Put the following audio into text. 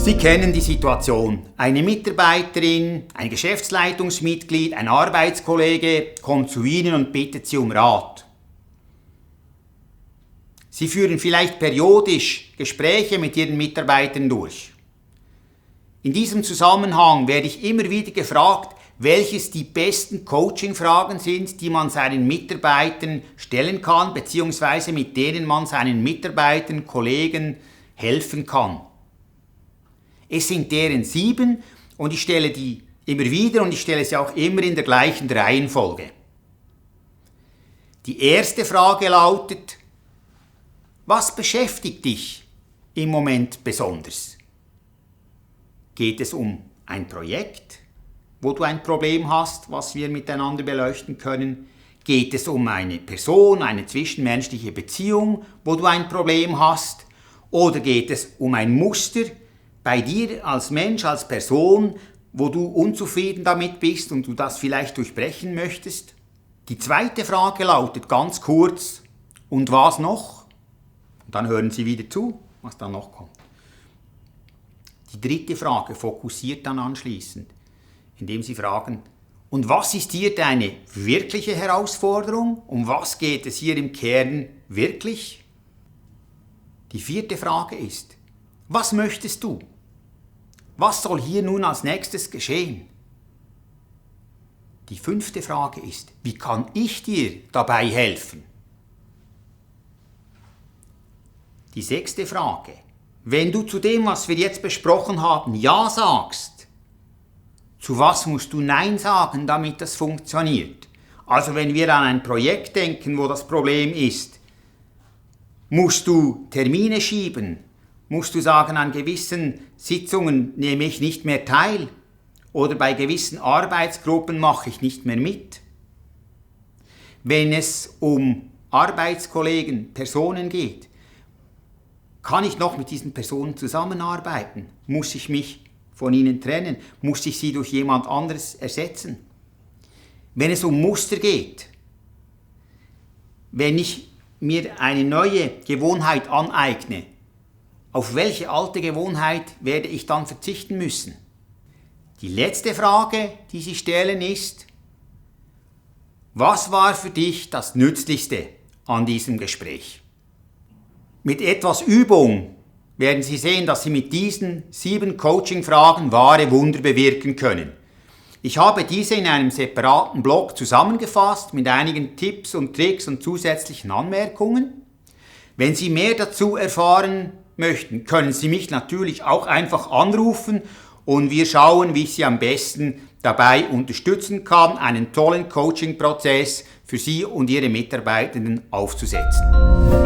Sie kennen die Situation. Eine Mitarbeiterin, ein Geschäftsleitungsmitglied, ein Arbeitskollege kommt zu Ihnen und bittet Sie um Rat. Sie führen vielleicht periodisch Gespräche mit Ihren Mitarbeitern durch. In diesem Zusammenhang werde ich immer wieder gefragt, welches die besten Coaching-Fragen sind, die man seinen Mitarbeitern stellen kann, beziehungsweise mit denen man seinen Mitarbeitern, Kollegen helfen kann. Es sind deren 7 und ich stelle die immer wieder und ich stelle sie auch immer in der gleichen Reihenfolge. Die erste Frage lautet: Was beschäftigt dich im Moment besonders? Geht es um ein Projekt, wo du ein Problem hast, was wir miteinander beleuchten können? Geht es um eine Person, eine zwischenmenschliche Beziehung, wo du ein Problem hast? Oder geht es um ein Muster bei dir als Mensch, als Person, wo du unzufrieden damit bist und du das vielleicht durchbrechen möchtest? Die zweite Frage lautet ganz kurz: Und was noch? Und dann hören Sie wieder zu, was dann noch kommt. Die dritte Frage fokussiert dann anschließend, indem Sie fragen: Und was ist hier deine wirkliche Herausforderung? Um was geht es hier im Kern wirklich? Die vierte Frage ist: Was möchtest du? Was soll hier nun als nächstes geschehen? Die fünfte Frage ist: Wie kann ich dir dabei helfen? Die sechste Frage: Wenn du zu dem, was wir jetzt besprochen haben, Ja sagst, zu was musst du Nein sagen, damit das funktioniert? Also wenn wir an ein Projekt denken, wo das Problem ist, musst du Termine schieben? Musst du sagen, an gewissen Sitzungen nehme ich nicht mehr teil? Oder bei gewissen Arbeitsgruppen mache ich nicht mehr mit? Wenn es um Arbeitskollegen, Personen geht, kann ich noch mit diesen Personen zusammenarbeiten? Muss ich mich von ihnen trennen? Muss ich sie durch jemand anderes ersetzen? Wenn es um Muster geht, wenn ich mir eine neue Gewohnheit aneigne, auf welche alte Gewohnheit werde ich dann verzichten müssen? Die letzte Frage, die Sie stellen, ist: Was war für dich das Nützlichste an diesem Gespräch? Mit etwas Übung werden Sie sehen, dass Sie mit diesen 7 Coaching-Fragen wahre Wunder bewirken können. Ich habe diese in einem separaten Blog zusammengefasst mit einigen Tipps und Tricks und zusätzlichen Anmerkungen. Wenn Sie mehr dazu erfahren möchten, können Sie mich natürlich auch einfach anrufen und wir schauen, wie ich Sie am besten dabei unterstützen kann, einen tollen Coaching-Prozess für Sie und Ihre Mitarbeitenden aufzusetzen.